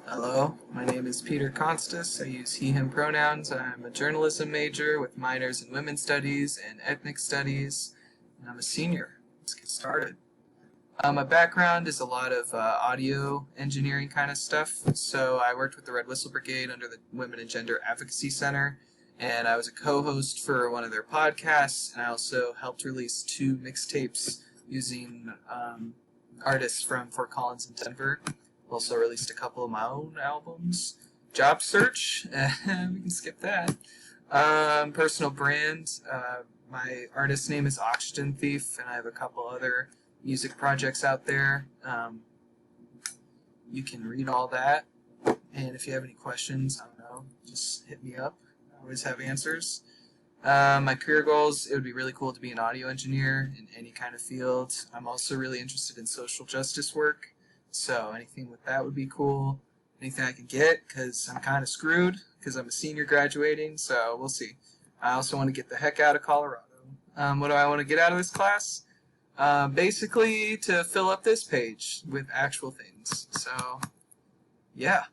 Hello, my name is Peter Constas. I use he, him pronouns. I'm a journalism major with minors in women's studies and ethnic studies, and I'm a senior. Let's get started. My background is a lot of audio engineering kind of stuff. So I worked with the Red Whistle Brigade under the Women and Gender Advocacy Center, and I was a co-host for one of their podcasts, and I also helped release 2 mixtapes using artists from Fort Collins and Denver. Also released a couple of my own albums. Job search, we can skip that. Personal brand, my artist name is Oxygen Thief, and I have a couple other music projects out there. You can read all that, and if you have any questions, I don't know, just hit me up. I always have answers. My career goals, it would be really cool to be an audio engineer in any kind of field. I'm also really interested in social justice work. So anything with that would be cool. Anything I can get, because I'm kind of screwed, because I'm a senior graduating, so we'll see. I also want to get the heck out of Colorado. What do I want to get out of this class? Basically to fill up this page with actual things. So, yeah.